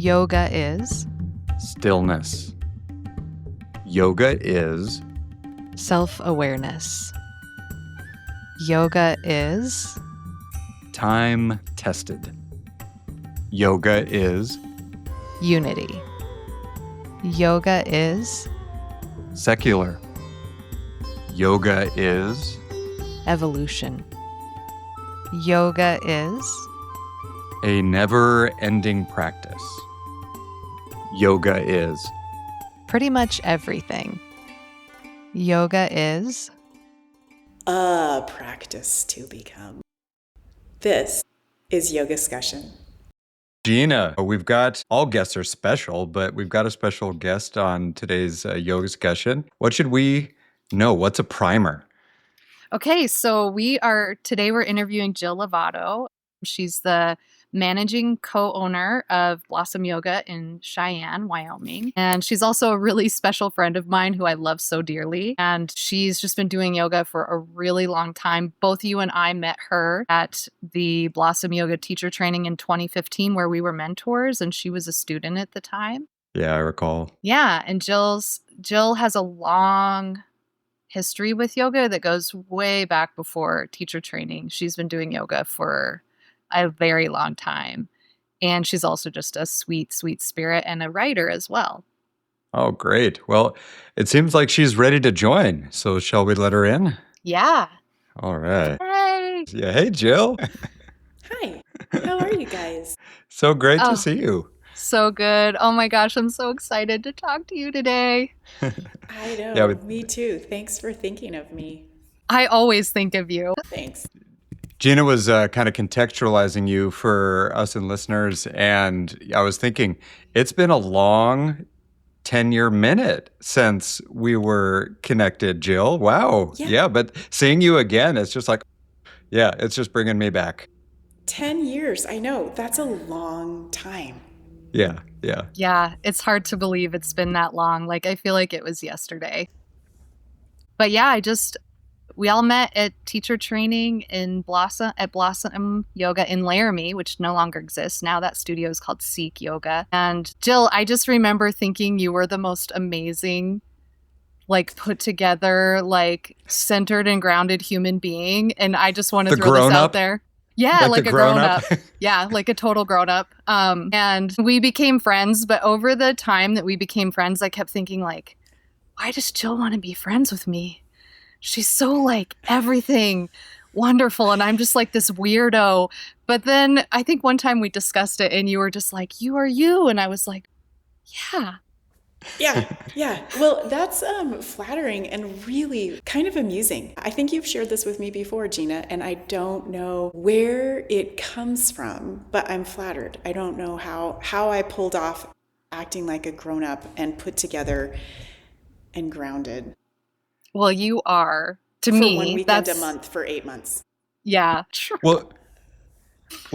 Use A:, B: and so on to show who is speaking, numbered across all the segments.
A: Yoga is
B: stillness. Yoga is
A: self-awareness. Yoga is
B: time-tested. Yoga is
A: unity. Yoga is
B: secular. Yoga is
A: evolution. Yoga is
B: a never-ending practice. Yoga is
A: pretty much everything. Yoga is
C: a practice to become. This is Yoga Scussion.
B: Gina, we've got, all guests are special, but we've got a special guest on today's Yoga Scussion. What should we know? What's a primer?
A: Okay, so today we're interviewing Jill Lovato. She's the managing co-owner of Blossom Yoga in Cheyenne, Wyoming. And she's also a really special friend of mine who I love so dearly. And she's just been doing yoga for a really long time. Both you and I met her at the Blossom Yoga teacher training in 2015 where we were mentors and she was a student at the time.
B: Yeah, I recall.
A: Yeah, and Jill has a long history with yoga that goes way back before teacher training. She's been doing yoga for a very long time. And she's also just a sweet, sweet spirit and a writer as well.
B: Oh, great. Well, it seems like she's ready to join. So shall we let her in?
A: Yeah.
B: All right.
A: Hey.
B: Yeah. Hey, Jill.
C: Hi. How are you guys?
B: So great to see you.
A: So good. Oh my gosh, I'm so excited to talk to you today.
C: I know. Me too. Thanks for thinking of me.
A: I always think of you.
C: Thanks.
B: Gina was kind of contextualizing you for us and listeners, and I was thinking it's been a long 10-year minute since we were connected, Jill. Wow. Yeah, but seeing you again, it's just like, yeah, it's just bringing me back.
C: 10 years. I know. That's a long time.
B: Yeah.
A: Yeah, it's hard to believe it's been that long. Like, I feel like it was yesterday. But yeah, we all met at teacher training in Blossom Yoga in Laramie, which no longer exists. Now that studio is called Seek Yoga. And Jill, I just remember thinking you were the most amazing, like put together, like centered and grounded human being. And I just want to throw this out there. Yeah, like a grown-up. Yeah, like a total grown-up. And we became friends, but over the time that we became friends, I kept thinking like, why does Jill want to be friends with me? She's so like everything wonderful. And I'm just like this weirdo. But then I think one time we discussed it and you were just like, you are you. And I was like, yeah.
C: Yeah. Well, that's flattering and really kind of amusing. I think you've shared this with me before, Gina, and I don't know where it comes from, but I'm flattered. I don't know how I pulled off acting like a grown-up and put together and grounded.
A: Well, you are, to
C: for
A: me.
C: For 1 weekend a month for 8 months.
A: Yeah.
B: Well,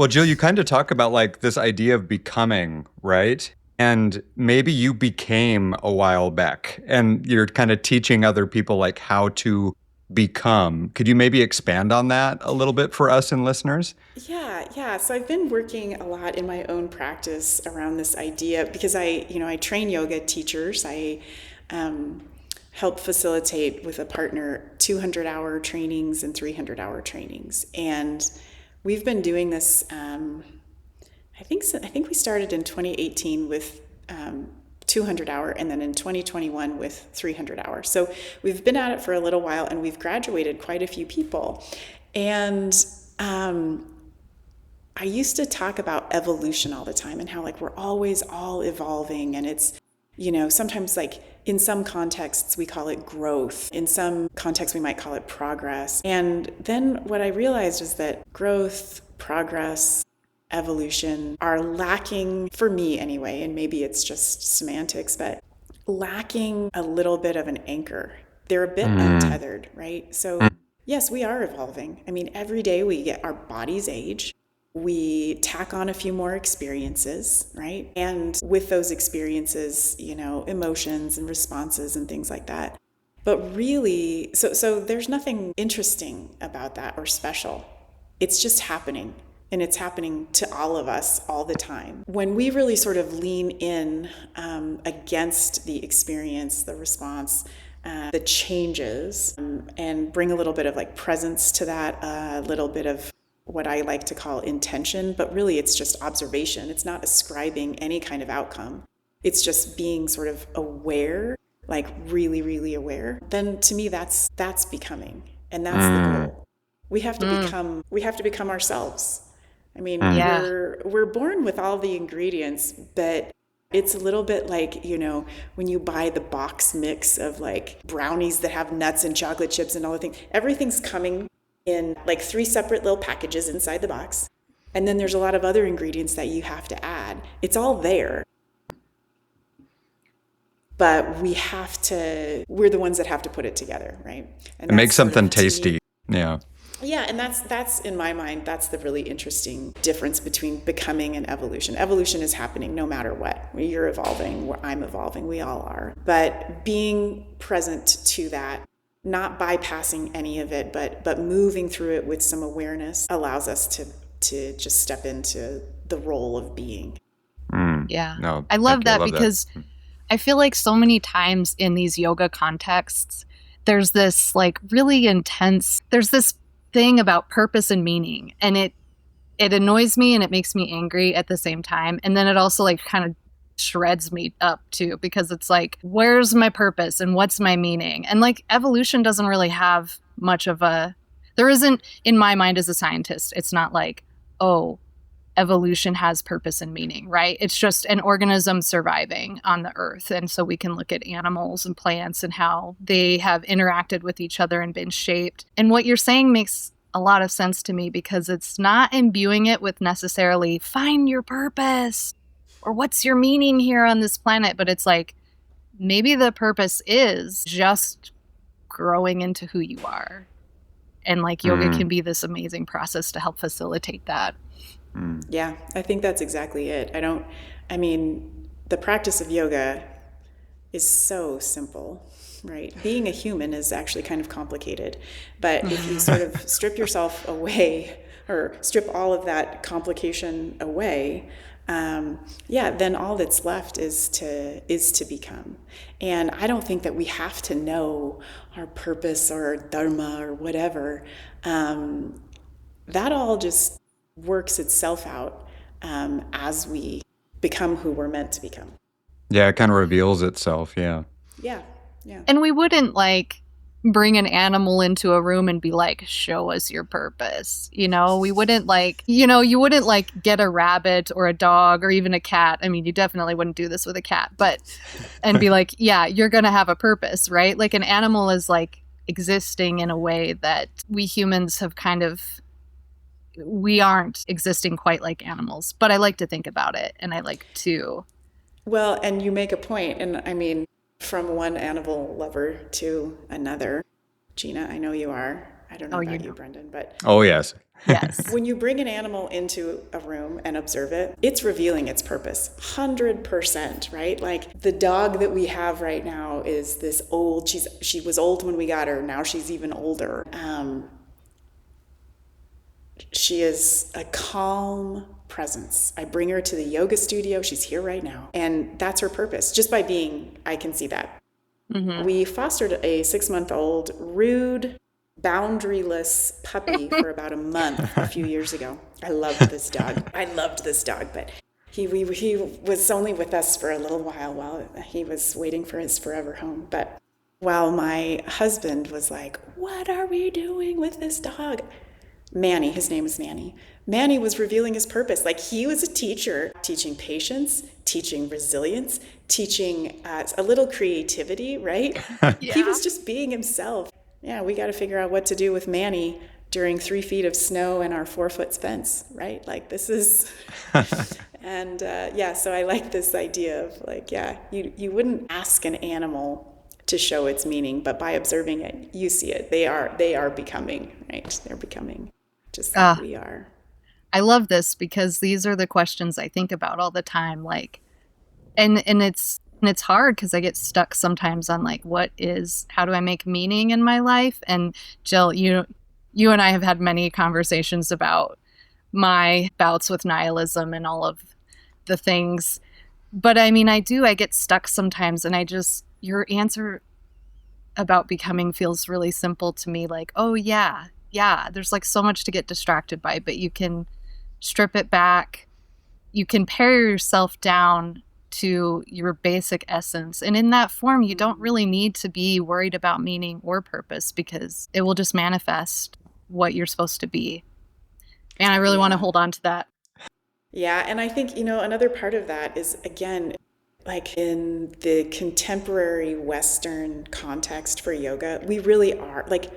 B: Jill, you kind of talk about like this idea of becoming, right? And maybe you became a while back and you're kind of teaching other people like how to become. Could you maybe expand on that a little bit for us and listeners?
C: Yeah. So I've been working a lot in my own practice around this idea because I train yoga teachers. I help facilitate with a partner 200-hour trainings and 300-hour trainings. And we've been doing this I think we started in 2018 with 200-hour and then in 2021 with 300-hour. So we've been at it for a little while and we've graduated quite a few people. And I used to talk about evolution all the time and how like we're always all evolving and it's, sometimes like in some contexts we call it growth. In some contexts we might call it progress. And then what I realized is that growth, progress, evolution are lacking, for me anyway, and maybe it's just semantics, but lacking a little bit of an anchor. They're a bit untethered, right? So yes, we are evolving. I mean, every day we get our bodies age, we tack on a few more experiences, right? And with those experiences, emotions and responses and things like that. But really, so there's nothing interesting about that or special. It's just happening. And it's happening to all of us all the time. When we really sort of lean in against the experience, the response, the changes, and bring a little bit of like presence to that, a little bit of what I like to call intention, but really it's just observation. It's not ascribing any kind of outcome. It's just being sort of aware, like really, really aware. Then to me, that's becoming, and that's the goal. We have to become ourselves. I mean, we're born with all the ingredients, but it's a little bit like, you know, when you buy the box mix of like brownies that have nuts and chocolate chips and all the things, everything's coming in like 3 separate little packages inside the box. And then there's a lot of other ingredients that you have to add. It's all there. But we're the ones that have to put it together, right? And
B: make something tasty. Yeah.
C: Yeah, and that's in my mind, that's the really interesting difference between becoming and evolution. Evolution is happening no matter what. You're evolving, I'm evolving, we all are. But being present to that, not bypassing any of it, but moving through it with some awareness allows us to just step into the role of being.
A: Yeah.
B: No,
A: I love that because I feel like so many times in these yoga contexts, there's this like really intense, there's this thing about purpose and meaning, and it annoys me and it makes me angry at the same time. And then it also like kind of shreds me up too, because it's like, where's my purpose and what's my meaning? And like evolution doesn't really have much of there isn't, in my mind as a scientist, it's not like, oh, evolution has purpose and meaning, right? It's just an organism surviving on the earth. And so we can look at animals and plants and how they have interacted with each other and been shaped. And what you're saying makes a lot of sense to me, because it's not imbuing it with necessarily find your purpose or what's your meaning here on this planet, but it's like maybe the purpose is just growing into who you are. And like yoga can be this amazing process to help facilitate that.
C: Yeah, I think that's exactly it. The practice of yoga is so simple, right? Being a human is actually kind of complicated. But if you sort of strip yourself away, or strip all of that complication away, then all that's left is to become. And I don't think that we have to know our purpose or our dharma or whatever. That all just works itself out as we become who we're meant to become.
B: Yeah, it kind of reveals itself. Yeah.
C: Yeah.
A: And we wouldn't like bring an animal into a room and be like, show us your purpose. You know, we wouldn't like, you wouldn't like get a rabbit or a dog or even a cat. I mean, you definitely wouldn't do this with a cat, and be like, yeah, you're going to have a purpose, right? Like an animal is like existing in a way that we humans have we aren't existing quite like animals, but I like to think about it, and I like to.
C: Well, and you make a point, and I mean, from one animal lover to another, Gina, I know you are. I don't know about you, Brendan, but.
B: Oh, yes.
A: Yes.
C: When you bring an animal into a room and observe it, it's revealing its purpose, 100%, right? Like the dog that we have right now is this old, she was old when we got her, now she's even older. She is a calm presence. I bring her to the yoga studio. She's here right now. And that's her purpose. Just by being, I can see that. Mm-hmm. We fostered a 6-month-old, rude, boundaryless puppy for about a month a few years ago. I loved this dog. But he was only with us for a little while he was waiting for his forever home. But while my husband was like, what are we doing with this dog? Manny, his name is Manny. Manny was revealing his purpose. Like he was a teacher, teaching patience, teaching resilience, teaching a little creativity, right? Yeah. He was just being himself. Yeah, we got to figure out what to do with Manny during 3 feet of snow and our 4-foot fence, right? Like this is, and so I like this idea of like, you wouldn't ask an animal to show its meaning, but by observing it, you see it. They are becoming, right? They're becoming just like we are.
A: I love this because these are the questions I think about all the time. Like, and it's hard because I get stuck sometimes on like, how do I make meaning in my life? And Jill, you and I have had many conversations about my bouts with nihilism and all of the things. But I mean, I get stuck sometimes, and your answer about becoming feels really simple to me. Like, oh yeah, there's like so much to get distracted by, but you can strip it back. You can pare yourself down to your basic essence. And in that form, you don't really need to be worried about meaning or purpose, because it will just manifest what you're supposed to be. And I really want to hold on to that.
C: Yeah. And I think, another part of that is, again, like in the contemporary Western context for yoga, we really are like,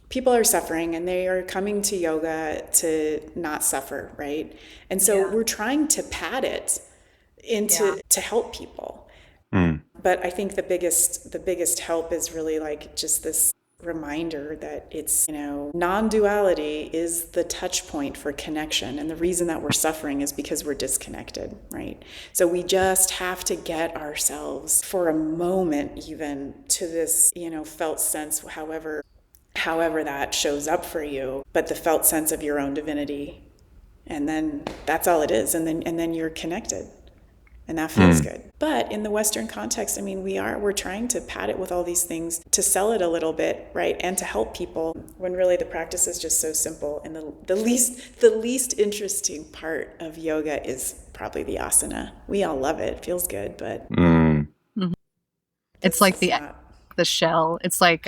C: people are suffering and they are coming to yoga to not suffer, right? And so we're trying to pad it to help people. But I think the biggest help is really like just this reminder that it's, non-duality is the touch point for connection. And the reason that we're suffering is because we're disconnected, right? So we just have to get ourselves for a moment even to this, felt sense, however that shows up for you, but the felt sense of your own divinity. And then that's all it is. And then you're connected. And that feels good. But in the Western context, I mean, we're trying to pad it with all these things to sell it a little bit, right? And to help people, when really the practice is just so simple. And the least interesting part of yoga is probably the asana. We all love it. It feels good, but
A: it's like the shell. It's like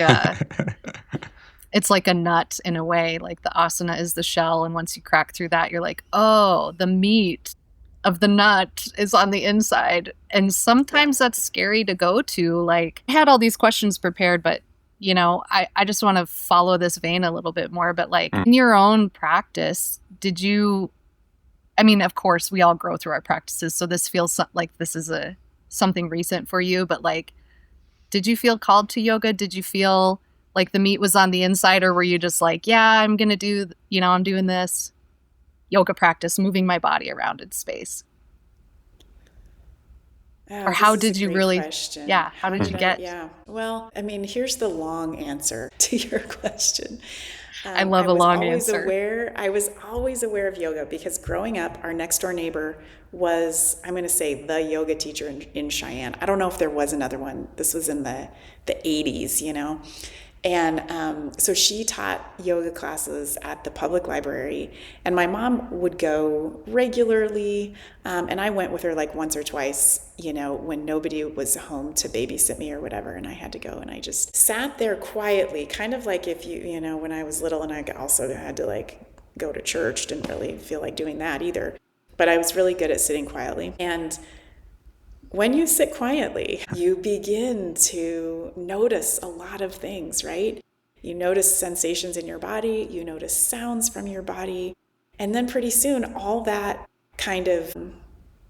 A: it's like a nut in a way. Like the asana is the shell, and once you crack through that, you're like, oh, the meat of the nut is on the inside. And sometimes that's scary to go to. Like, I had all these questions prepared, but I just want to follow this vein a little bit more. But like in your own practice, of course we all grow through our practices, so this feels like this is something recent for you, but like, did you feel called to yoga? Did you feel like the meat was on the inside, or were you just like, yeah, I'm going to do, I'm doing this yoga practice, moving my body around in space? Or how did you really,
C: question.
A: How did you get?
C: Yeah. Well, here's the long answer to your question.
A: I love a long answer.
C: I was always aware of yoga because growing up, our next door neighbor was, I'm going to say, the yoga teacher in Cheyenne. I don't know if there was another one. This was in the 80s, And so she taught yoga classes at the public library, and my mom would go regularly, and I went with her like once or twice, when nobody was home to babysit me or whatever, and I had to go, and I just sat there quietly, kind of like if when I was little and I also had to like go to church, didn't really feel like doing that either, but I was really good at sitting quietly. And when you sit quietly, you begin to notice a lot of things, right? You notice sensations in your body, you notice sounds from your body, and then pretty soon all that kind of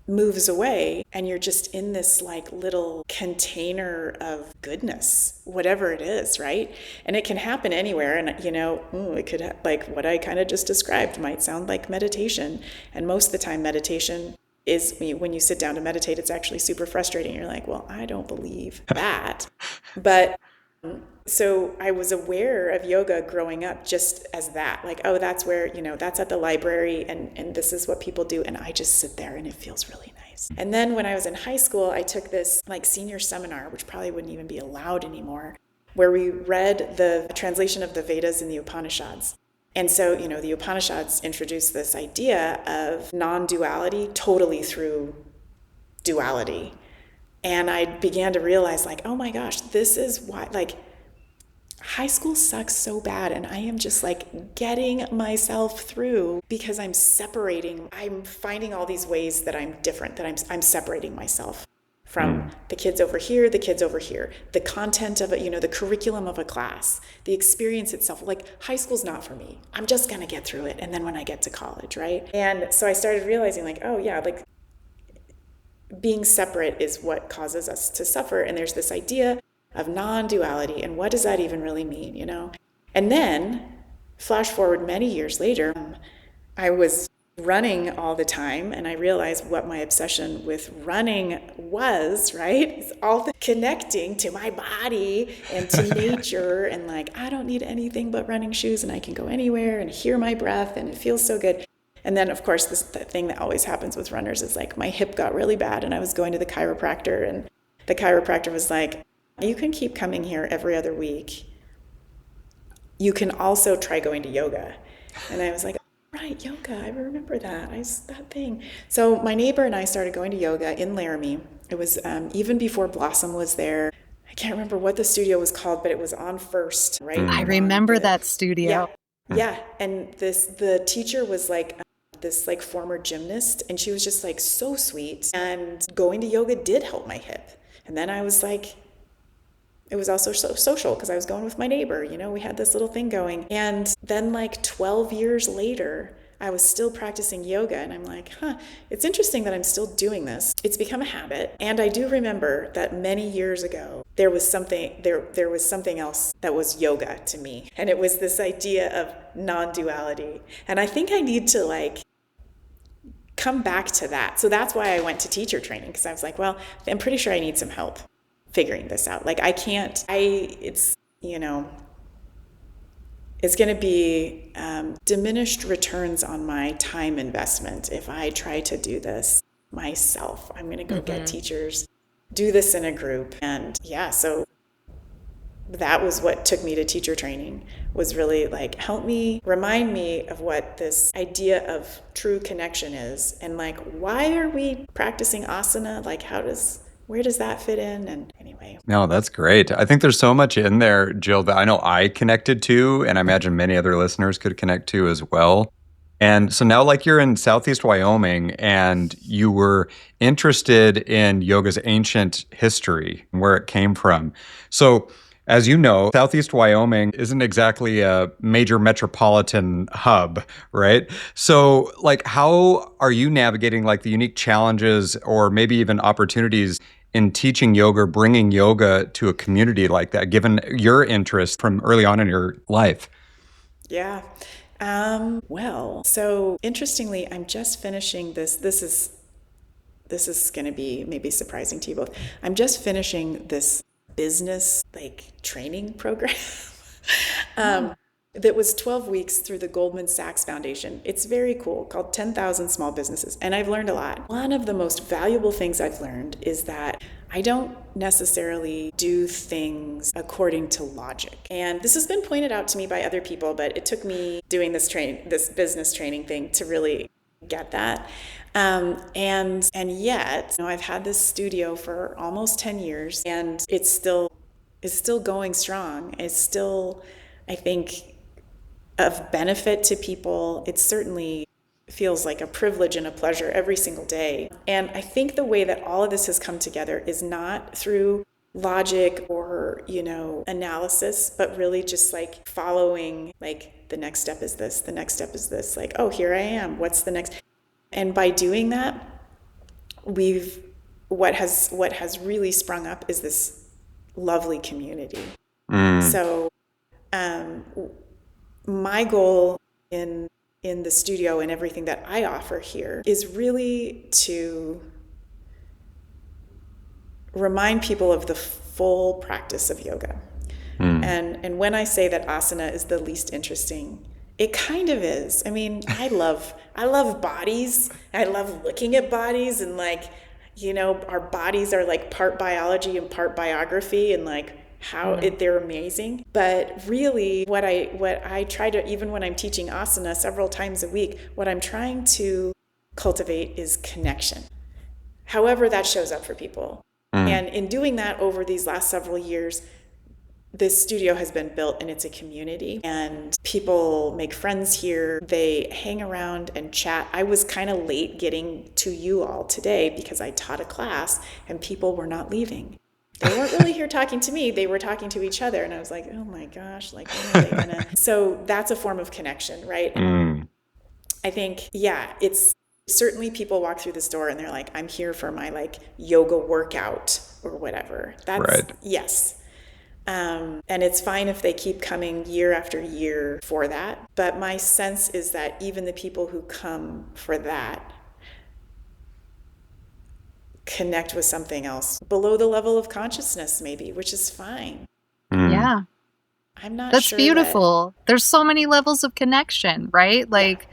C: moves away, and you're just in this like little container of goodness, whatever it is, right? And it can happen anywhere, and it could, like what I kind of just described might sound like meditation, and most of the time meditation is, when you sit down to meditate, it's actually super frustrating. You're like, well, I don't believe that. But so I was aware of yoga growing up just as that, like, oh, that's where, that's at the library, and this is what people do. And I just sit there and it feels really nice. And then when I was in high school, I took this like senior seminar, which probably wouldn't even be allowed anymore, where we read the translation of the Vedas and the Upanishads. And so, the Upanishads introduced this idea of non-duality totally through duality. And I began to realize, like, oh my gosh, this is why, like, high school sucks so bad. And I am just like getting myself through because I'm finding all these ways that I'm different, that I'm separating myself from the kids over here, the content of it, the curriculum of a class, the experience itself. Like, high school's not for me. I'm just going to get through it. And then when I get to college, right? And so I started realizing, like, oh yeah, like being separate is what causes us to suffer. And there's this idea of non-duality. And what does that even really mean, And then flash forward many years later, I was running all the time, and I realized what my obsession with running was, right? It's all the connecting to my body and to nature, and like, I don't need anything but running shoes, and I can go anywhere and hear my breath, and it feels so good. And then, of course, the thing that always happens with runners is like my hip got really bad and I was going to the chiropractor, and the chiropractor was like, you can keep coming here every other week. You can also try going to yoga. And I was like, right, yoga, I remember that. That thing. So my neighbor and I started going to yoga in Laramie. It was even before Blossom was there. I can't remember what the studio was called, but it was on First, right?
A: I remember that studio.
C: Yeah. And the teacher was like this like former gymnast, and she was just like so sweet. And going to yoga did help my hip. And then I was like, it was also so social because I was going with my neighbor, we had this little thing going. And then like 12 years later, I was still practicing yoga, and I'm like, it's interesting that I'm still doing this. It's become a habit. And I do remember that many years ago, there was something else that was yoga to me. And it was this idea of non-duality. And I think I need to like come back to that. So that's why I went to teacher training, because I was like, well, I'm pretty sure I need some help figuring this out. Like it's going to be diminished returns on my time investment if I try to do this myself. I'm going to go get teachers, do this in a group. And so that was what took me to teacher training, was really like, help me, remind me of what this idea of true connection is. And like, why are we practicing asana? Like, where does that fit in? And anyway.
B: No, that's great. I think there's so much in there, Jill, that I know I connected to, and I imagine many other listeners could connect to as well. And so now, like, you're in Southeast Wyoming, and you were interested in yoga's ancient history and where it came from. So, as you know, Southeast Wyoming isn't exactly a major metropolitan hub, right? So, like, how are you navigating, like, the unique challenges or maybe even opportunities in teaching yoga, bringing yoga to a community like that, given your interest from early on in your life?
C: Yeah. Well, so interestingly, I'm just finishing this. This is going to be maybe surprising to you both. I'm just finishing this business like training program that was 12 weeks through the Goldman Sachs Foundation. It's very cool, called 10,000 Small Businesses. And I've learned a lot. One of the most valuable things I've learned is that I don't necessarily do things according to logic. And this has been pointed out to me by other people, but it took me doing this business training thing to really get that. And yet, I've had this studio for almost 10 years, and it's still going strong. It's still, I think, of benefit to people. It certainly feels like a privilege and a pleasure every single day. And I think the way that all of this has come together is not through logic or, analysis, but really just like following, like, the next step is this, the next step is this, like, oh, here I am, what's the next? And by doing that, what has really sprung up is this lovely community. So my goal in the studio and everything that I offer here is really to remind people of the full practice of yoga. And when I say that asana is the least interesting, it kind of is. I mean, I love bodies. I love looking at bodies, and like, our bodies are like part biology and part biography, and like they're amazing. But really what I try to, even when I'm teaching asana several times a week, what I'm trying to cultivate is connection. However that shows up for people. And in doing that over these last several years, this studio has been built, and it's a community, and people make friends here. They hang around and chat. I was kind of late getting to you all today because I taught a class and people were not leaving. They weren't really here talking to me. They were talking to each other. And I was like, oh my gosh, like, when are they gonna? So that's a form of connection, right? I think, it's certainly people walk through this door and they're like, I'm here for my like yoga workout or whatever. That's right. Yes. And it's fine if they keep coming year after year for that. But my sense is that even the people who come for that connect with something else below the level of consciousness, maybe, which is fine.
A: Yeah.
C: I'm not
A: That's
C: sure
A: beautiful. There's so many levels of connection, right? Like,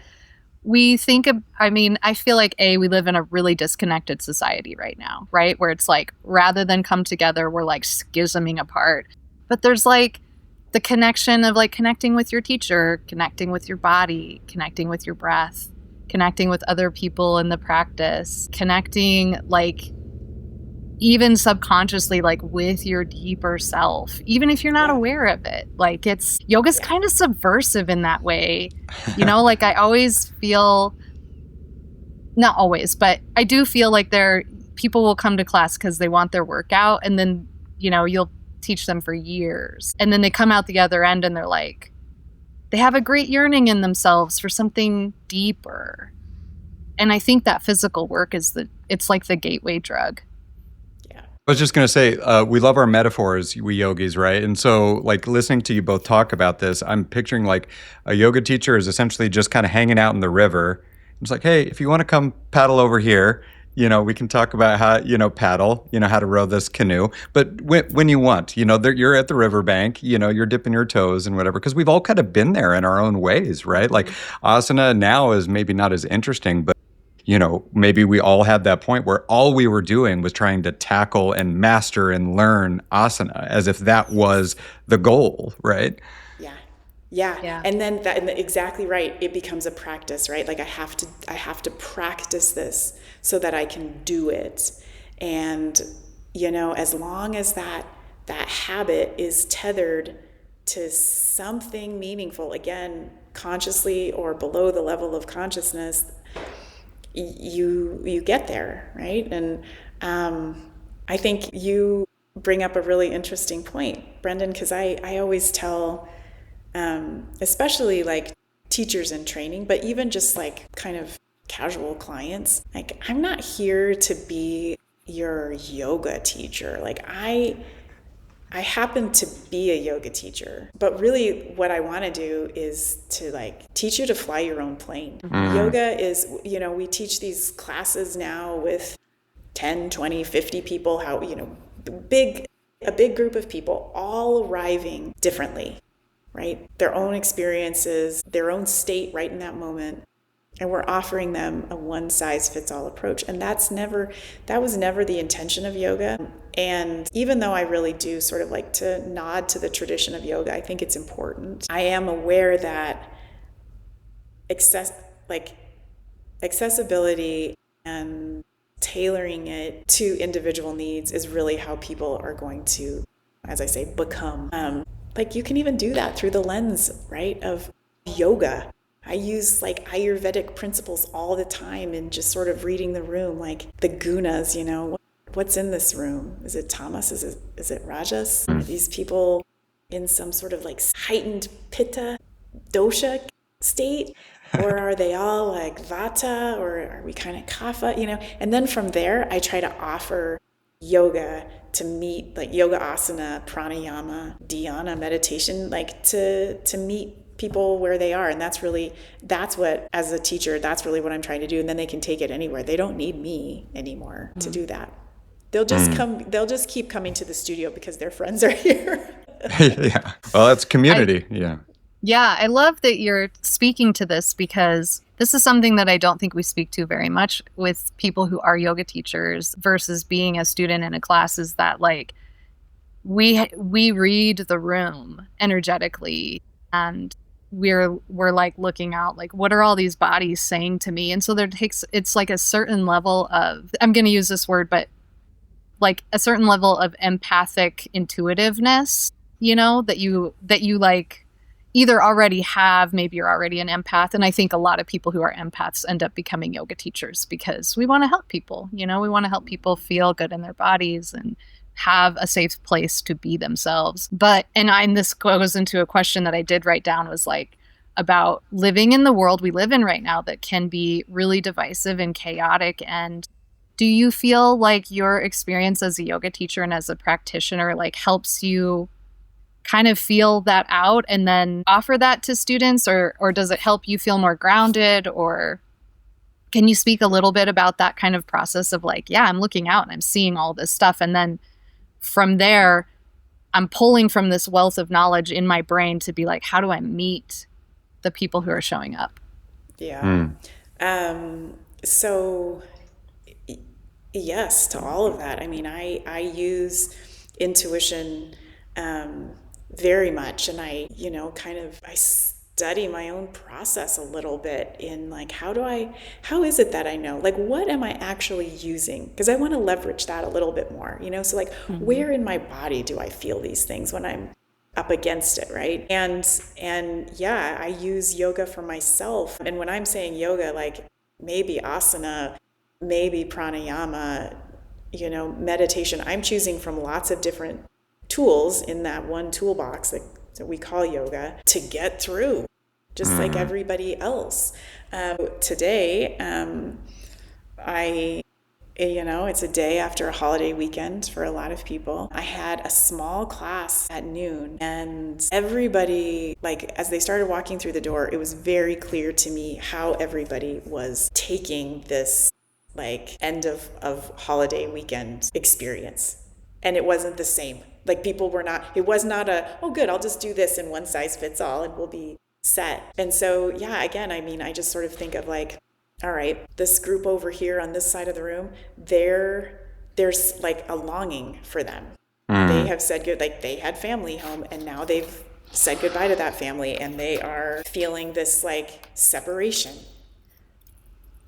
A: we think of, I mean, I feel like we live in a really disconnected society right now, right? Where it's like, rather than come together, we're like schisming apart. But there's like the connection of like connecting with your teacher, connecting with your body, connecting with your breath, connecting with other people in the practice, connecting like even subconsciously, like with your deeper self, even if you're not aware of it. Like yoga's kind of subversive in that way. You know, like I always feel, not always, but I do feel like people will come to class because they want their workout, and then, you know, you'll teach them for years. And then they come out the other end and they're like, they have a great yearning in themselves for something deeper. And I think that physical work it's like the gateway drug.
B: I was just going to say, we love our metaphors, we yogis, right? And so, like, listening to you both talk about this, I'm picturing like a yoga teacher is essentially just kind of hanging out in the river. It's like, hey, if you want to come paddle over here, you know, we can talk about how, you know, paddle, you know, how to row this canoe. But when you want, you know, you're at the riverbank, you know, you're dipping your toes and whatever, because we've all kind of been there in our own ways, right? Like asana now is maybe not as interesting, but you know, maybe we all had that point where all we were doing was trying to tackle and master and learn asana as if that was the goal, right?
C: Yeah. And then exactly right. It becomes a practice, right? Like I have to practice this so that I can do it. And, you know, as long as that habit is tethered to something meaningful, again, consciously or below the level of consciousness, you get there, right? And I think you bring up a really interesting point, Brendan, because I always tell, especially like teachers in training, but even just like kind of casual clients, like I'm not here to be your yoga teacher. Like I happen to be a yoga teacher, but really what I want to do is to like teach you to fly your own plane. Yoga is, you know, we teach these classes now with 10, 20, 50 people, how, you know, a big group of people all arriving differently, right? Their own experiences, their own state right in that moment. And we're offering them a one-size-fits-all approach. And that was never the intention of yoga. And even though I really do sort of like to nod to the tradition of yoga, I think it's important. I am aware that accessibility and tailoring it to individual needs is really how people are going to, as I say, become. Like you can even do that through the lens, right, of yoga. I use like Ayurvedic principles all the time in just sort of reading the room, like the gunas, you know, what's in this room? Is it tamas? Is it rajas? Are these people in some sort of like heightened pitta dosha state? Or are they all like vata, or are we kind of kapha, you know? And then from there, I try to offer yoga to meet like yoga asana, pranayama, dhyana, meditation, like to meet people where they are. And that's what, as a teacher, that's really what I'm trying to do. And then they can take it anywhere. They don't need me anymore to do that. They'll just keep coming to the studio because their friends are here.
B: Yeah. Well, that's community.
A: Yeah, I love that you're speaking to this, because this is something that I don't think we speak to very much with people who are yoga teachers versus being a student in a class, is that like we read the room energetically, and we're like looking out, like what are all these bodies saying to me? And so it's like a certain level of, I'm going to use this word, but like a certain level of empathic intuitiveness, you know, that you like either already have, maybe you're already an empath. And I think a lot of people who are empaths end up becoming yoga teachers because we want to help people, you know, we want to help people feel good in their bodies and have a safe place to be themselves. And this goes into a question that I did write down, was like about living in the world we live in right now that can be really divisive and chaotic. And do you feel like your experience as a yoga teacher and as a practitioner like helps you kind of feel that out and then offer that to students, or does it help you feel more grounded? Or can you speak a little bit about that kind of process of like, yeah, I'm looking out and I'm seeing all this stuff, and then from there I'm pulling from this wealth of knowledge in my brain to be like, how do I meet the people who are showing up?
C: Yeah. So yes to all of that. I mean, I use intuition very much, and I study my own process a little bit in like, how is it that I know? Like, what am I actually using? Because I want to leverage that a little bit more, so like, where in my body do I feel these things when I'm up against it, right? And yeah, I use yoga for myself. And when I'm saying yoga, like maybe asana, maybe pranayama, meditation, I'm choosing from lots of different tools in that one toolbox that we call yoga to get through, just like everybody else. Today, it's a day after a holiday weekend for a lot of people. I had a small class at noon, and everybody, like, as they started walking through the door, it was very clear to me how everybody was taking this, like, end of holiday weekend experience. And it wasn't the same. Like, people were not, it was not oh good, I'll just do this and one size fits all and we'll be set. And so, yeah, again, I mean, I just sort of think of like, all right, this group over here on this side of the room, there's like a longing for them. They have said good, like they had family home and now they've said goodbye to that family and they are feeling this like separation.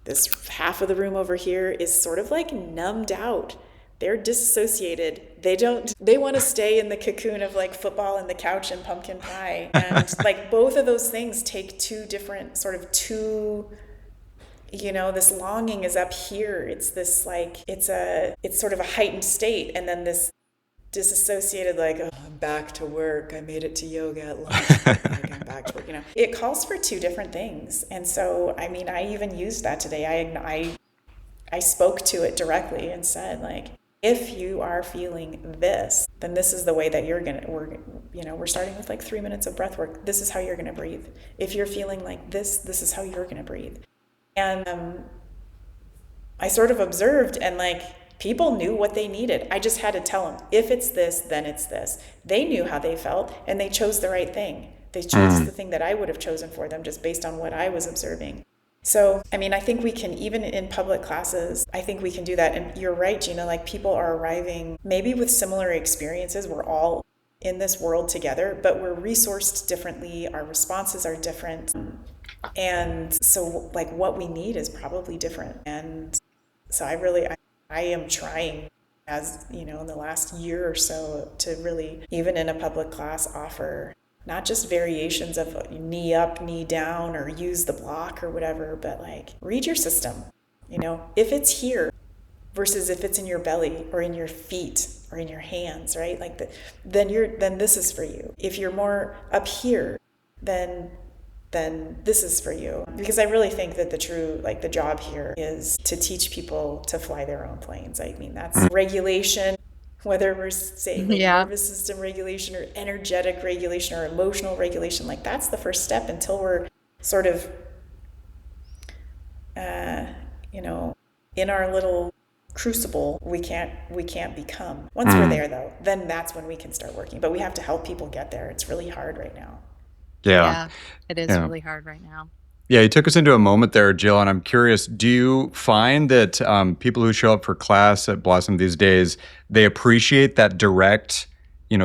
C: This half of the room over here is sort of like numbed out. They're disassociated. They want to stay in the cocoon of like football and the couch and pumpkin pie. And like both of those things take two, this longing is up here. It's this like, it's sort of a heightened state. And then this disassociated, like, oh, I'm back to work. I made it to yoga at lunch. Like, I'm back to work, It calls for two different things. And so, I mean, I even used that today. I spoke to it directly and said, like, if you are feeling this, then this is the way that we're starting with like 3 minutes of breath work. This is how you're going to breathe. If you're feeling like this is how you're going to breathe. And I sort of observed, and like people knew what they needed. I just had to tell them, if it's this, then it's this. They knew how they felt and they chose the right thing. They chose the thing that I would have chosen for them just based on what I was observing. So, I mean, I think we can, even in public classes, I think we can do that. And you're right, Gina, like people are arriving maybe with similar experiences. We're all in this world together, but we're resourced differently. Our responses are different. And so like what we need is probably different. And so I am trying, as in the last year or so, to really, even in a public class, offer not just variations of knee up, knee down, or use the block or whatever, but like read your system. If it's here versus if it's in your belly or in your feet or in your hands, right? Like then this is for you. If you're more up here, then this is for you. Because I really think that the job here is to teach people to fly their own planes. I mean, that's regulation, whether we're saying nervous system regulation or energetic regulation or emotional regulation, like that's the first step until we're sort of, in our little crucible, we can't become. Once we're there though, then that's when we can start working. But we have to help people get there. It's really hard right now.
A: Yeah, it is really hard right now.
B: Yeah, you took us into a moment there, Jill, and I'm curious, do you find that people who show up for class at Blossom these days, they appreciate that direct,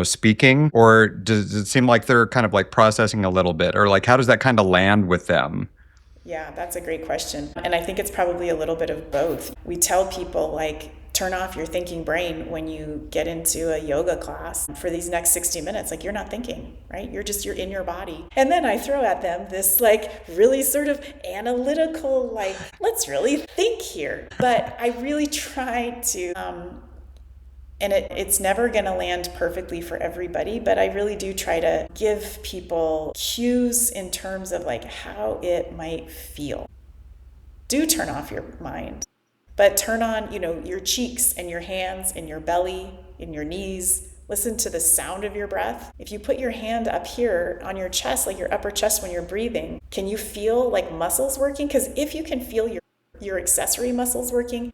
B: speaking, or does it seem like they're kind of like processing a little bit, or like how does that kind of land with them?
C: Yeah, that's a great question. And I think it's probably a little bit of both. We tell people like, turn off your thinking brain when you get into a yoga class for these next 60 minutes. Like you're not thinking, right? You're in your body. And then I throw at them this like really sort of analytical, like, let's really think here. But I really try to, and it's never going to land perfectly for everybody, but I really do try to give people cues in terms of like how it might feel. Do turn off your mind. But turn on, your cheeks and your hands and your belly and your knees. Listen to the sound of your breath. If you put your hand up here on your chest, like your upper chest when you're breathing, can you feel like muscles working? Because if you can feel your accessory muscles working,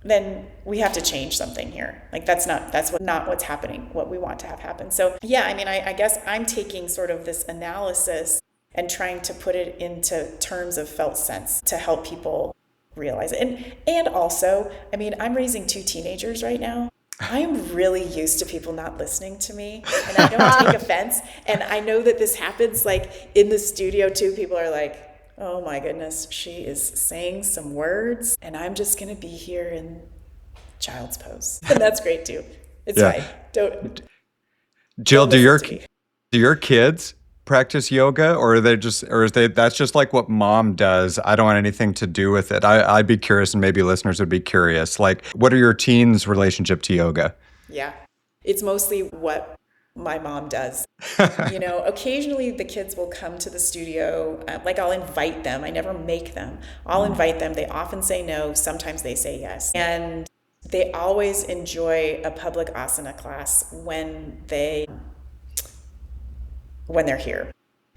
C: then we have to change something here. Like that's not what's happening, what we want to have happen. So yeah, I mean, I guess I'm taking sort of this analysis and trying to put it into terms of felt sense to help people realize it. And also, I mean, I'm raising 2 teenagers right now. I'm really used to people not listening to me, and I don't take offense. And I know that this happens like in the studio too. People are like, oh my goodness, she is saying some words and I'm just going to be here in child's pose. And that's great too. It's fine.
B: Jill, do your kids practice yoga, or that's just like what mom does? I don't want anything to do with it. I'd be curious, and maybe listeners would be curious. Like, what are your teens' relationship to yoga?
C: Yeah, it's mostly what my mom does. Occasionally the kids will come to the studio. Like, I'll invite them. I never make them. I'll invite them. They often say no. Sometimes they say yes. And they always enjoy a public asana class when they're here.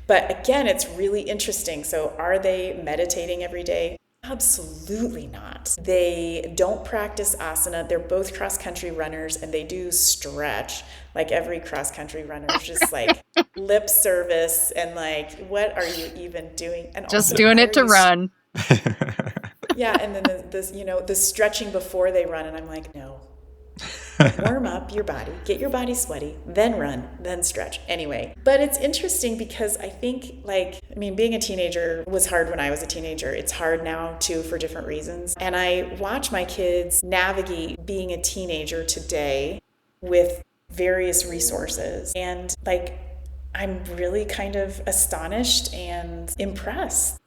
C: But again, it's really interesting. So are they meditating every day? Absolutely not. They don't practice asana. They're both cross-country runners, and they do stretch like every cross-country runner, just like lip service and like, what are you even doing? And
A: just doing it to run.
C: Yeah, and then the stretching before they run, and I'm like, no. Warm up your body, get your body sweaty, then run, then stretch. Anyway, but it's interesting because I think being a teenager was hard when I was a teenager. It's hard now too for different reasons. And I watch my kids navigate being a teenager today with various resources. And I'm really kind of astonished and impressed.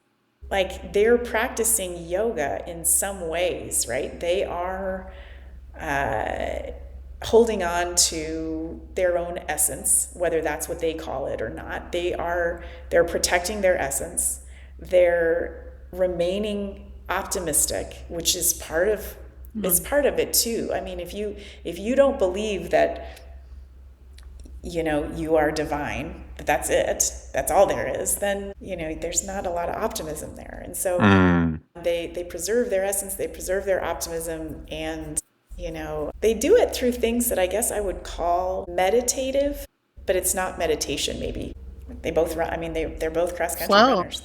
C: Like, they're practicing yoga in some ways, right? They are holding on to their own essence, whether that's what they call it or not. They're protecting their essence. They're remaining optimistic, which is part of it too. I mean, if you don't believe that you are divine, but that's it, that's all there is, then there's not a lot of optimism there. And so they preserve their essence, they preserve their optimism, and they do it through things that I guess I would call meditative, but it's not meditation. Maybe they both run. I mean, they're both cross-country runners.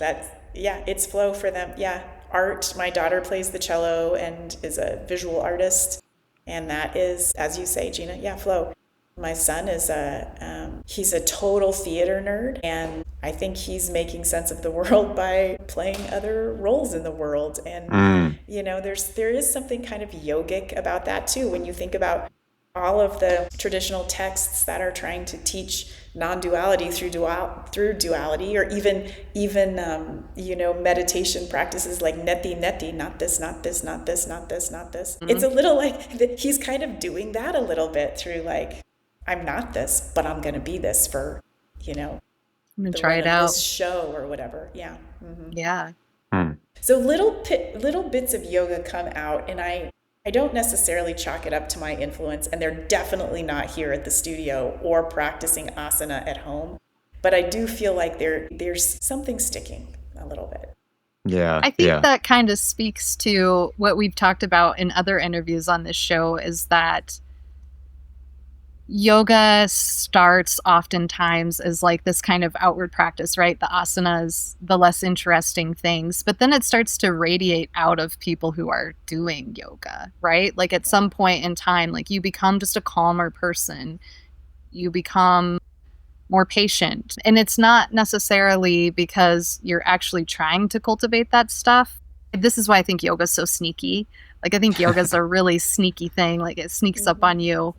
C: It's flow for them. Yeah. Art. My daughter plays the cello and is a visual artist. And that is, as you say, Gina, flow. My son is he's a total theater nerd, and I think he's making sense of the world by playing other roles in the world. And there is something kind of yogic about that too, when you think about all of the traditional texts that are trying to teach non-duality through duality, or even meditation practices like neti, not this, not this, not this, not this, not this. It's a little like he's kind of doing that a little bit through I'm not this, but I'm going to be this for,
A: I'm going to try it out.
C: This show or whatever. Yeah. Mm-hmm.
A: Yeah.
C: So little bits of yoga come out, and I don't necessarily chalk it up to my influence, and they're definitely not here at the studio or practicing asana at home. But I do feel like there's something sticking a little bit.
B: Yeah.
A: I think that kind of speaks to what we've talked about in other interviews on this show, is that yoga starts oftentimes as this kind of outward practice, right? The asanas, the less interesting things, but then it starts to radiate out of people who are doing yoga, right? At some point in time, you become just a calmer person. You become more patient. And it's not necessarily because you're actually trying to cultivate that stuff. This is why I think yoga is so sneaky. I think yoga is a really sneaky thing. It sneaks up on you.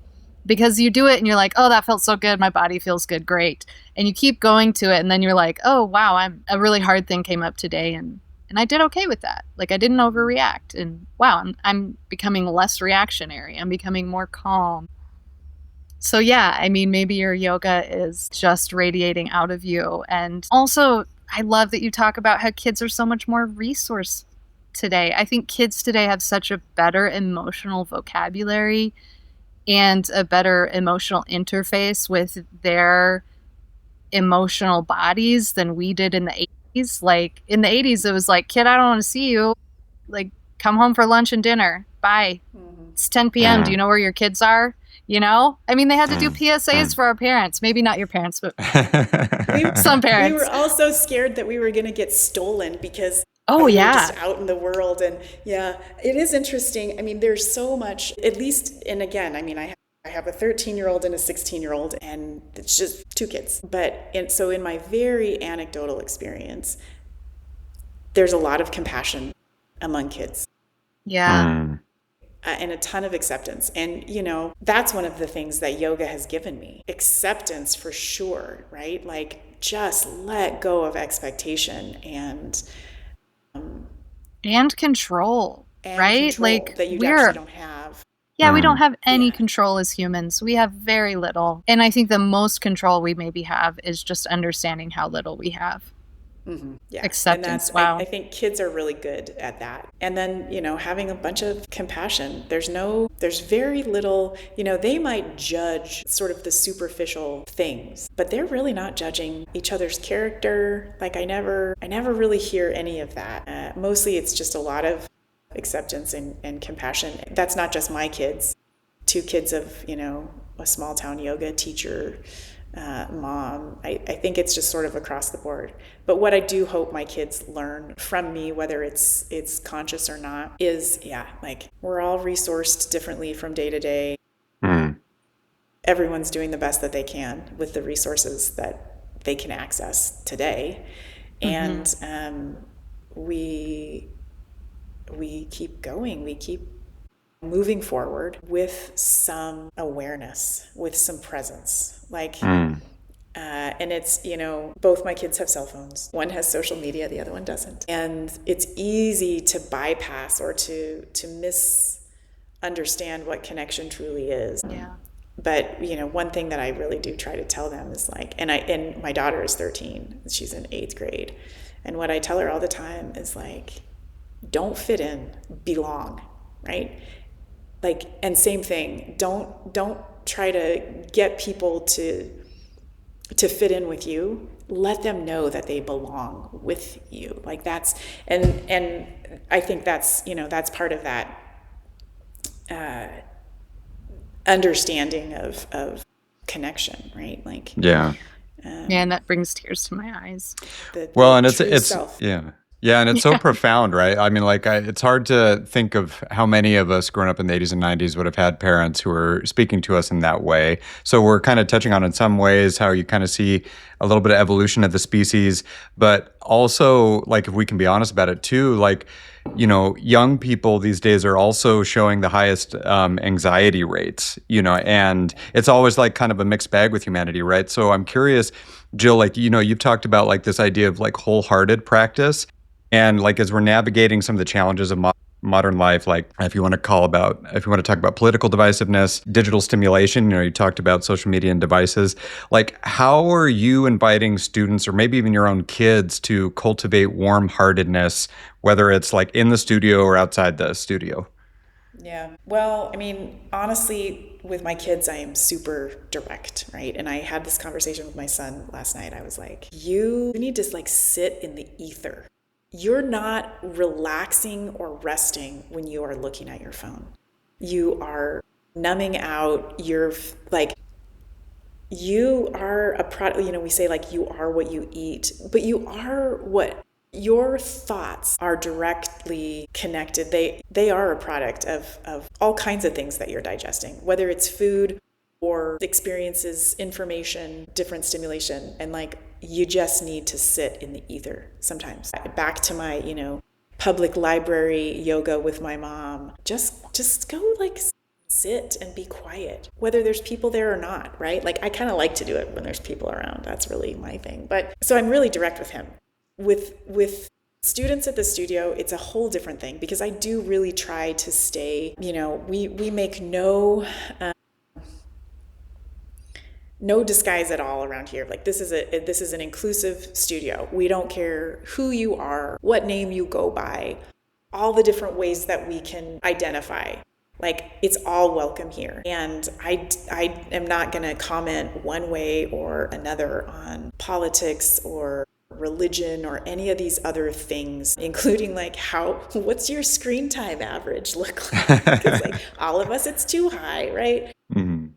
A: Because you do it and you're like, oh, that felt so good. My body feels good. Great. And you keep going to it. And then you're like, oh, wow, a really hard thing came up today. And I did okay with that. I didn't overreact. And wow, I'm becoming less reactionary. I'm becoming more calm. So yeah, maybe your yoga is just radiating out of you. And also, I love that you talk about how kids are so much more resource today. I think kids today have such a better emotional vocabulary and a better emotional interface with their emotional bodies than we did in the 80s. In the 80s, it was kid, I don't want to see you. Come home for lunch and dinner. Bye. Mm-hmm. It's 10 p.m. Do you know where your kids are? You know, I mean, they had to do PSAs for our parents. Maybe not your parents, but some
C: We
A: parents.
C: were all so scared that we were going to get stolen because
A: Oh,
C: we were
A: yeah.
C: just out in the world. And yeah, it is interesting. I mean, there's so much, at least, and again, I mean, I have a 13-year-old and a 16-year-old, and it's just 2 kids. So in my very anecdotal experience, there's a lot of compassion among kids.
A: Yeah.
C: And a ton of acceptance. And, you know, that's one of the things that yoga has given me. Acceptance for sure, right? Like, just let go of expectation and
A: control, right?
C: control
A: like
C: that you
A: we're
C: actually don't have.
A: Yeah, we don't have any control as humans. We have very little. And I think the most control we maybe have is just understanding how little we have.
C: Yeah.
A: Acceptance.
C: And
A: Wow.
C: I think kids are really good at that. And then, you know, having a bunch of compassion. There's very little, you know, they might judge sort of the superficial things, but they're really not judging each other's character. Like I never really hear any of that. Mostly it's just a lot of acceptance and compassion. That's not just my kids. 2 kids of, you know, a small town yoga teacher, mom. I think it's just sort of across the board. But what I do hope my kids learn from me, whether it's conscious or not, is like we're all resourced differently from day to day. Everyone's doing the best that they can with the resources that they can access today. And we keep going. We keep moving forward with some awareness, with some presence. Like, and it's, you know, both my kids have cell phones. One has social media, the other one doesn't. And it's easy to bypass or to misunderstand what connection truly is.
A: Yeah.
C: But, you know, one thing that I really do try to tell them is like, and my daughter is 13, she's in 8th grade. And what I tell her all the time is like, don't fit in, belong, right? Like, and same thing, don't try to get people to fit in with you. Let them know that they belong with you. Like that's, and I think that's, you know, that's part of that understanding of connection, right? Like,
A: Man, that brings tears to my eyes.
B: And it's
C: self.
B: Yeah, and it's so profound, right? I mean, like, it's hard to think of how many of us growing up in the 80s and 90s would have had parents who were speaking to us in that way. So we're kind of touching on, in some ways, how you kind of see a little bit of evolution of the species, but also, like, if we can be honest about it too, like, you know, young people these days are also showing the highest anxiety rates, you know, and it's always like kind of a mixed bag with humanity, right? So I'm curious, Jill, like, you know, you've talked about like this idea of like wholehearted practice. And like, as we're navigating some of the challenges of modern life, like if you want to talk about political divisiveness, digital stimulation, you know, you talked about social media and devices, like how are you inviting students or maybe even your own kids to cultivate warm-heartedness, whether it's like in the studio or outside the studio?
C: Yeah. Well, I mean, honestly, with my kids, I am super direct, right? And I had this conversation with my son last night. I was like, you need to like sit in the ether. You're not relaxing or resting when you are looking at your phone. You are numbing out. You're like, you are a product, you know, we say like you are what you eat, but you are what your thoughts are directly connected. They are a product of all kinds of things that you're digesting, whether it's food or experiences, information, different stimulation. And like, you just need to sit in the ether sometimes. Back to my, you know, public library yoga with my mom. Just go like sit and be quiet, whether there's people there or not, right? Like I kind of like to do it when there's people around. That's really my thing. But so I'm really direct with him. With students at the studio, it's a whole different thing because I do really try to stay, you know, we make no disguise at all around here. Like this is an inclusive studio. We don't care who you are, what name you go by, all the different ways that we can identify. Like it's all welcome here. And I am not going to comment one way or another on politics or religion or any of these other things, including like what's your screen time average look like? Because like all of us, it's too high, right? Mm-hmm.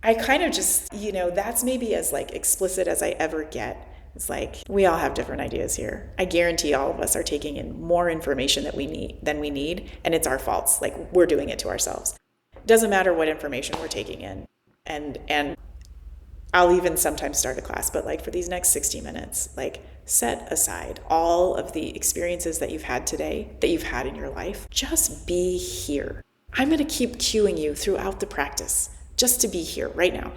C: I kind of just, that's maybe as like explicit as I ever get. It's like we all have different ideas here. I guarantee all of us are taking in more information that we need, and it's our faults. Like we're doing it to ourselves. It doesn't matter what information we're taking in. And I'll even sometimes start a class, but like for these next 60 minutes, like set aside all of the experiences that you've had today, that you've had in your life. Just be here. I'm going to keep cueing you throughout the practice just to be here right now.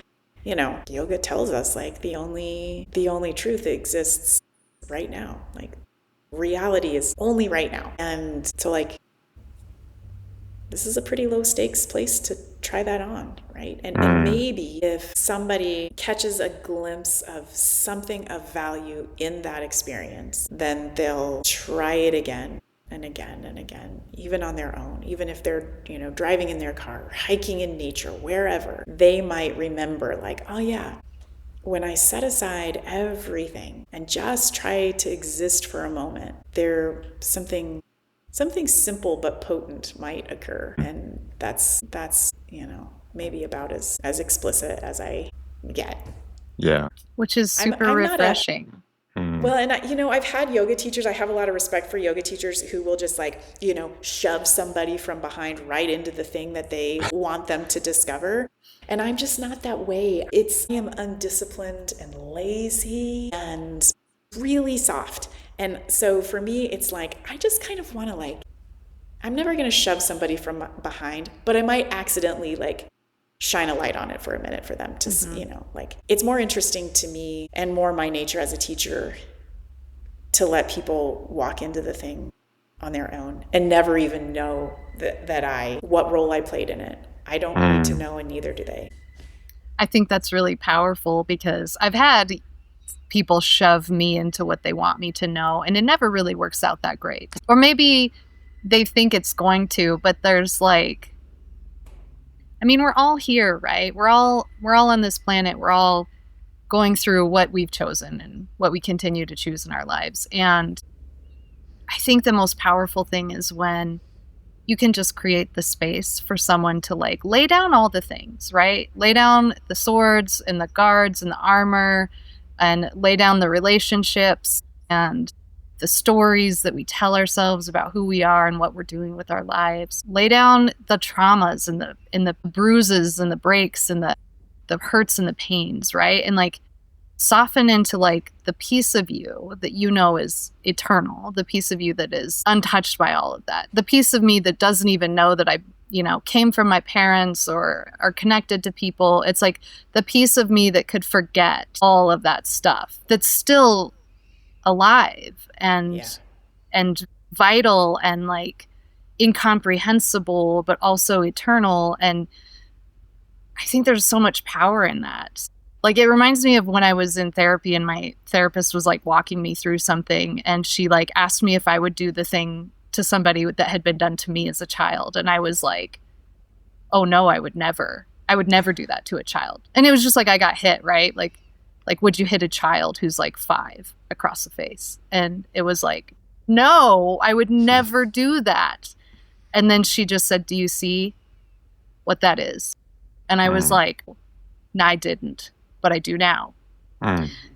C: Yoga tells us like the only truth exists right now. Like reality is only right now. And so like this is a pretty low stakes place to try that on, right? And maybe if somebody catches a glimpse of something of value in that experience, then they'll try it again and again and again, even on their own, even if they're, driving in their car, hiking in nature, wherever, they might remember like, oh yeah, when I set aside everything and just try to exist for a moment, something simple but potent might occur. And that's maybe about as explicit as I get.
B: Yeah.
A: Which is super refreshing.
C: Well, and I've had yoga teachers. I have a lot of respect for yoga teachers who will just like, shove somebody from behind right into the thing that they want them to discover. And I'm just not that way. I am undisciplined and lazy and really soft. And so for me, it's like, I just kind of want to like, I'm never going to shove somebody from behind, but I might accidentally like shine a light on it for a minute for them to, like it's more interesting to me and more my nature as a teacher to let people walk into the thing on their own and never even know what role I played in it. I don't need to know, and neither do they.
A: I think that's really powerful because I've had people shove me into what they want me to know, and it never really works out that great. Or maybe they think it's going to, but there's like, we're all here, right? We're all on this planet. We're all going through what we've chosen and what we continue to choose in our lives. And I think the most powerful thing is when you can just create the space for someone to like lay down all the things, right? Lay down the swords and the guards and the armor and lay down the relationships and the stories that we tell ourselves about who we are and what we're doing with our lives. Lay down the traumas and the bruises and the breaks and the hurts and the pains, right? And like soften into like the piece of you that is eternal, the piece of you that is untouched by all of that. The piece of me that doesn't even know that I came from my parents or are connected to people. It's like the piece of me that could forget all of that stuff that's still alive and vital and like incomprehensible, but also eternal. And I think there's so much power in that. Like it reminds me of when I was in therapy and my therapist was like walking me through something and she like asked me if I would do the thing to somebody that had been done to me as a child. And I was like, oh no, I would never do that to a child. And it was just like, I got hit, right? Like, would you hit a child who's like 5 across the face? And it was like, no, I would never do that. And then she just said, do you see what that is? And I was like, no, I didn't, but I do now.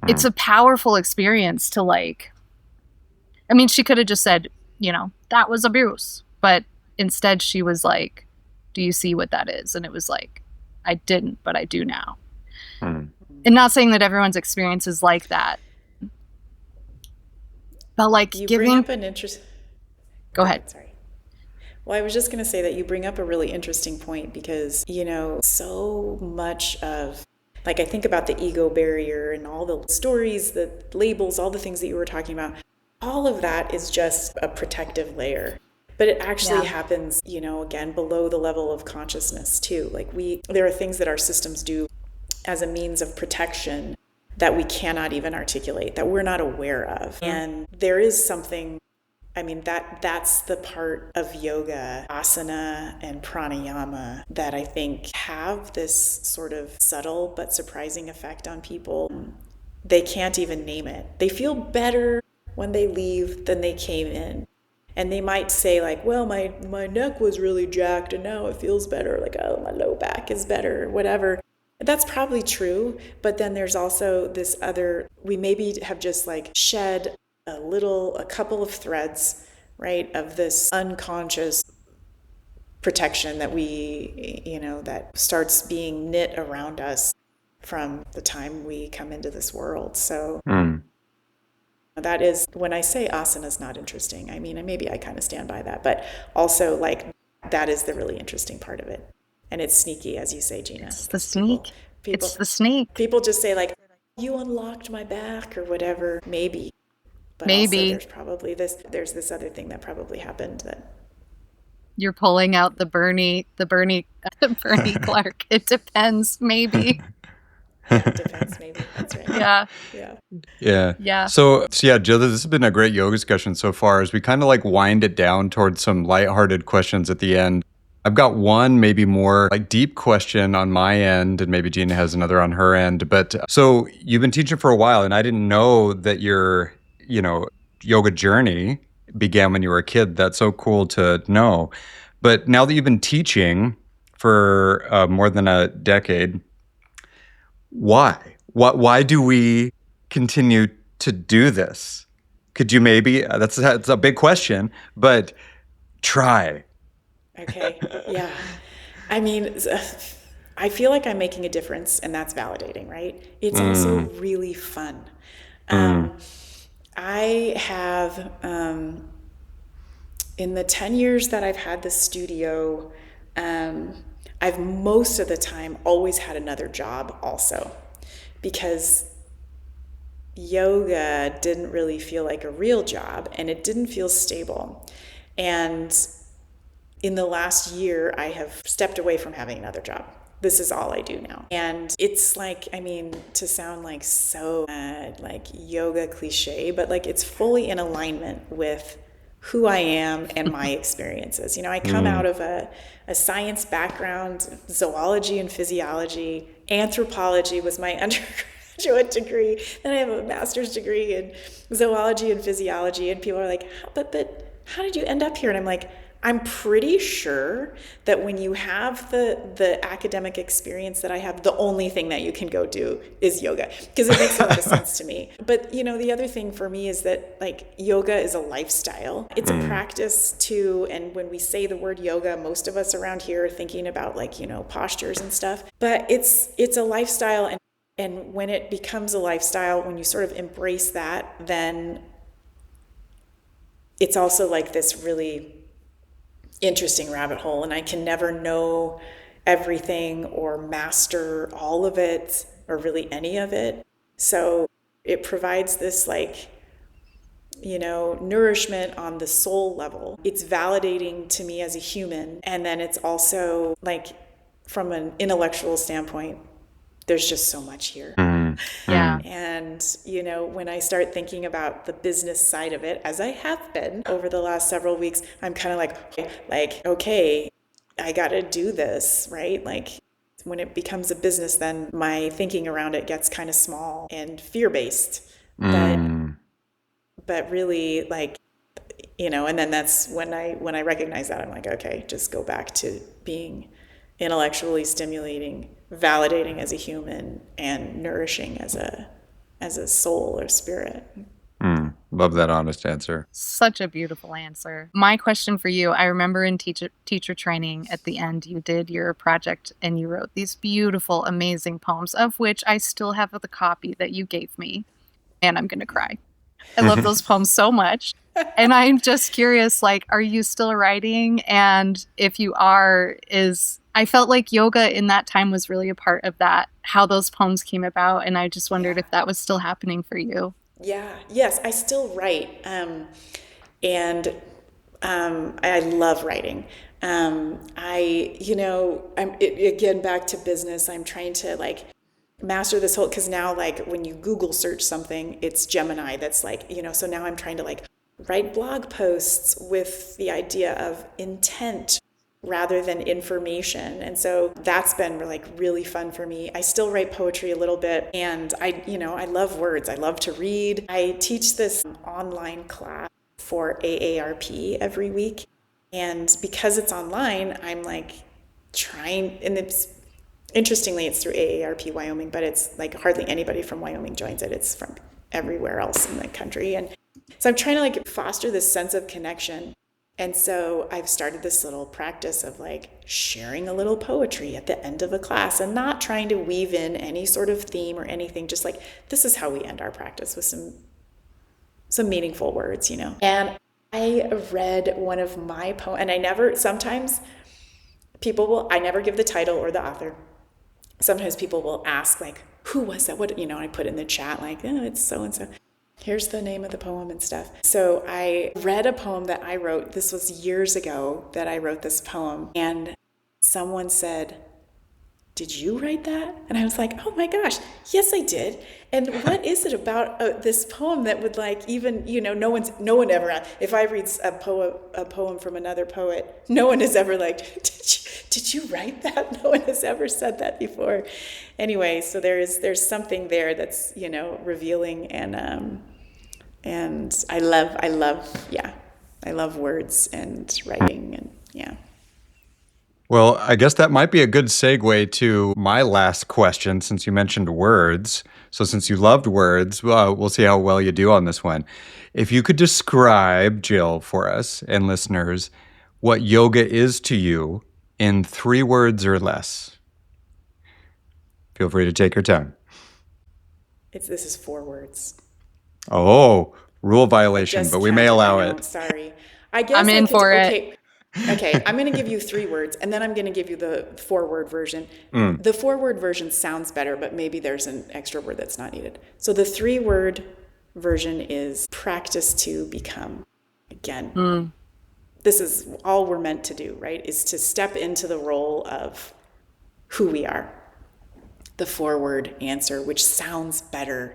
A: It's a powerful experience to like, she could have just said, that was abuse. But instead she was like, do you see what that is? And it was like, I didn't, but I do now. And not saying that everyone's experience is like that. But like
C: you
A: giving...
C: bring up an interest...
A: Go ahead.
C: Sorry. Well, I was just going to say that you bring up a really interesting point because, so much of, like I think about the ego barrier and all the stories, the labels, all the things that you were talking about, all of that is just a protective layer. But it actually happens, again, below the level of consciousness too. Like there are things that our systems do as a means of protection that we cannot even articulate, that we're not aware of. And there is something, that's the part of yoga, asana and pranayama, that I think have this sort of subtle but surprising effect on people. They can't even name it. They feel better when they leave than they came in. And they might say like, well, my neck was really jacked and now it feels better. Like, oh, my low back is better, whatever. That's probably true, but then there's also this other, we maybe have just like shed a couple of threads, right, of this unconscious protection that that starts being knit around us from the time we come into this world. So that is, when I say asana is not interesting, I mean, maybe I kind of stand by that, but also like that is the really interesting part of it. And it's sneaky, as you say, Gina.
A: It's the sneak. It's the sneak.
C: People just say like, you unlocked my back or whatever. Maybe. But
A: Maybe.
C: also there's probably there's this other thing that probably happened that
A: you're pulling out the Bernie Clark. It depends, maybe.
C: it depends, maybe. That's right.
B: Yeah. So yeah, Jill, this has been a great yoga discussion so far as we kind of like wind it down towards some lighthearted questions at the end. I've got one maybe more like deep question on my end, and maybe Gina has another on her end. But so you've been teaching for a while, and I didn't know that your, yoga journey began when you were a kid. That's so cool to know. But now that you've been teaching for more than a decade, why? Why do we continue to do this? Could you maybe, that's a big question, but try.
C: Okay. Yeah. I mean, I feel like I'm making a difference, and that's validating, right? It's also really fun. I have, in the 10 years that I've had the studio, I've most of the time always had another job also, because yoga didn't really feel like a real job, and it didn't feel stable. And in the last year, I have stepped away from having another job. This is all I do now. And it's like, I mean, to sound like so like yoga cliche, but like it's fully in alignment with who I am and my experiences. I come out of a science background, zoology and physiology. Anthropology was my undergraduate degree. Then I have a master's degree in zoology and physiology. And people are like, but how did you end up here? And I'm like, I'm pretty sure that when you have the academic experience that I have, the only thing that you can go do is yoga, because it makes a lot of sense to me. But the other thing for me is that like yoga is a lifestyle. It's a practice too. And when we say the word yoga, most of us around here are thinking about like, postures and stuff, but it's a lifestyle. And when it becomes a lifestyle, when you sort of embrace that, then it's also like this really interesting rabbit hole, and I can never know everything or master all of it or really any of it. So it provides this like, nourishment on the soul level. It's validating to me as a human. And then it's also like from an intellectual standpoint, there's just so much here.
A: Yeah.
C: And, when I start thinking about the business side of it, as I have been over the last several weeks, I'm kind of like, okay, I got to do this, right? Like when it becomes a business, then my thinking around it gets kind of small and fear-based. But really like, and then that's when I recognize that, I'm like, okay, just go back to being intellectually stimulating, validating as a human, and nourishing as a soul or spirit.
B: Love that honest answer.
A: Such a beautiful answer. My question for you, I remember in teacher training at the end, you did your project and you wrote these beautiful, amazing poems, of which I still have the copy that you gave me, and I'm going to cry. I love those poems so much. And I'm just curious, like, are you still writing? And if you are, I felt like yoga in that time was really a part of that, how those poems came about. And I just wondered if that was still happening for you.
C: Yeah. Yes, I still write. And I love writing. I'm again, back to business. I'm trying to like master this whole, because now like when you Google search something, it's Gemini that's like, so now I'm trying to like write blog posts with the idea of intent rather than information. And so that's been like really fun for me. I still write poetry a little bit, and I love words. I love to read. I teach this online class for AARP every week. And because it's online, I'm like trying, and Interestingly, it's through AARP Wyoming, but it's like hardly anybody from Wyoming joins it. It's from everywhere else in the country. And so I'm trying to like foster this sense of connection. And so I've started this little practice of like sharing a little poetry at the end of a class and not trying to weave in any sort of theme or anything, just like this is how we end our practice with some meaningful words, you know. And I read one of my poems, and sometimes I never give the title or the author. Sometimes people will ask like, who was that? What, you know, I put in the chat like, oh, it's so-and-so. Here's the name of the poem and stuff. So I read a poem that I wrote. This was years ago that I wrote this poem. And someone said, did you write that? And I was like, oh my gosh, yes, I did. And what is it about this poem that would like even, you know, no one ever, if I read a poem from another poet, no one has ever like, did you write that? No one has ever said that before. Anyway, so there's something there that's, you know, revealing and I love words and writing and yeah.
B: Well, I guess that might be a good segue to my last question since you mentioned words. So since you loved words, we'll see how well you do on this one. If you could describe, Jill, for us and listeners, what yoga is to you in 3 words or less. Feel free to take your time.
C: This is 4 words.
B: Oh, rule violation, but we may allow it.
C: Sorry. I guess
A: I'm in for it.
C: Okay, I'm going to give you 3 words, and then I'm going to give you the 4-word version. The 4-word version sounds better, but maybe there's an extra word that's not needed. So the 3-word version is practice to become. Again, this is all we're meant to do, right? Is to step into the role of who we are. The 4-word answer, which sounds better,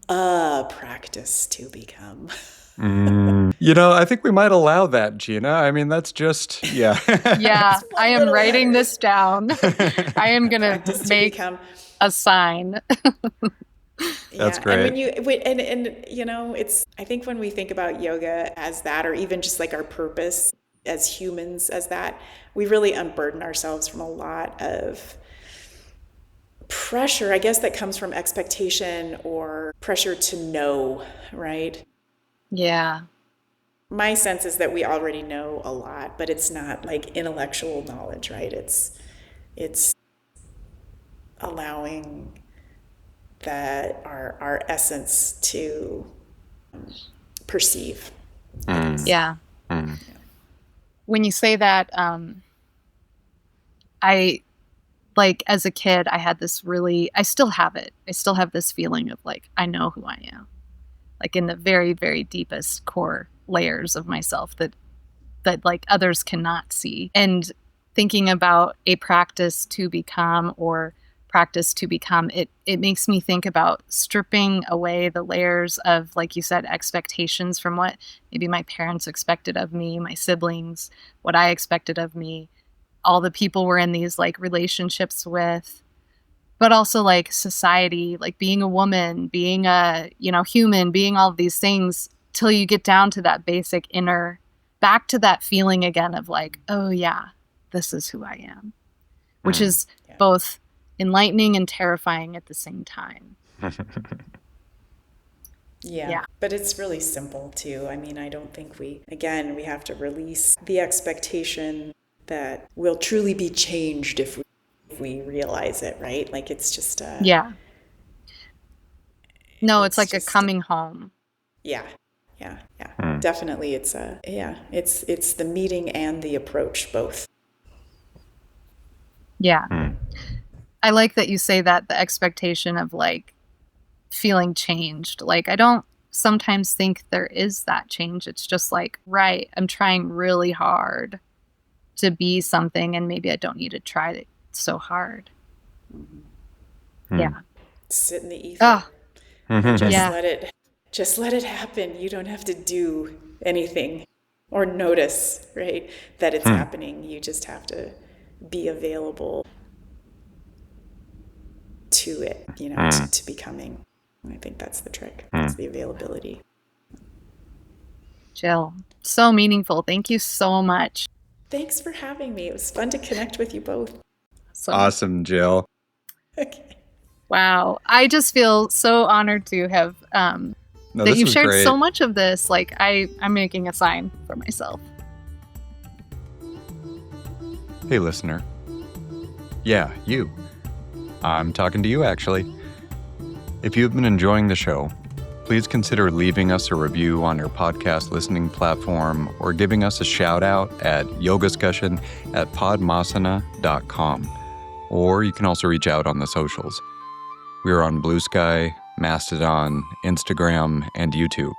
C: practice to become.
B: You know, I think we might allow that, Gina. I mean, that's just, yeah.
A: Yeah, I am writing this down. I am going to make a sign.
B: That's great.
C: And you know, I think when we think about yoga as that, or even just like our purpose as humans as that, we really unburden ourselves from a lot of pressure, I guess, that comes from expectation or pressure to know, right?
A: Yeah.
C: My sense is that we already know a lot, but it's not like intellectual knowledge, right? It's allowing that our essence to perceive.
A: Yeah. When you say that, I like as a kid, I had this I still have it. I still have this feeling of like, I know who I am, like in the very, very deepest core layers of myself that like others cannot see. And thinking about a practice to become or practice to become, it makes me think about stripping away the layers of, like you said, expectations from what maybe my parents expected of me, my siblings, what I expected of me, all the people we're in these like relationships with, but also like society, like being a woman, being a, you know, human, being all of these things, till you get down to that basic inner, back to that feeling again of like, oh yeah, this is who I am, which is both enlightening and terrifying at the same time.
C: Yeah, but it's really simple too. I mean, I don't think we have to release the expectation that we'll truly be changed if we realize it, right? Like it's just
A: no, it's like a coming home.
C: Yeah. Definitely, it's the meeting and the approach both.
A: Yeah. I like that you say that, the expectation of like feeling changed. Like I don't sometimes think there is that change. It's just like, right, I'm trying really hard to be something and maybe I don't need to try it so hard. Yeah.
C: Sit in the ether. And just let it happen. You don't have to do anything or notice, right, that it's happening. You just have to be available to it, you know, to becoming. I think that's the trick. It's the availability.
A: Jill, so meaningful. Thank you so much.
C: Thanks for having me. It was fun to connect with you both.
B: Awesome, Jill.
C: Okay.
A: Wow. I just feel so honored to have
B: No,
A: that
B: this
A: you've
B: was
A: shared
B: great.
A: so much of this. Like I'm making a sign for myself.
B: Hey, listener. Yeah, you. I'm talking to you, actually. If you've been enjoying the show, please consider leaving us a review on your podcast listening platform or giving us a shout out at YogaScussion at Podmasana.com. Or you can also reach out on the socials. We are on Blue Sky, Mastodon, Instagram, and YouTube.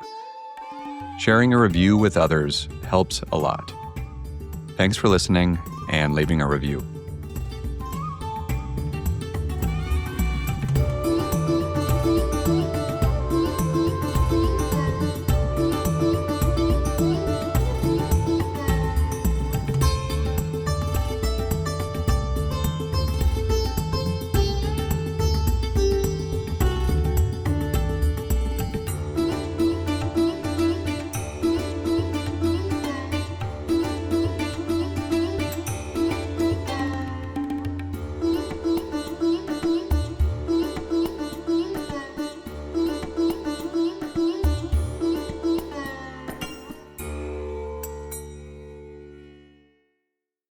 B: Sharing a review with others helps a lot. Thanks for listening and leaving a review.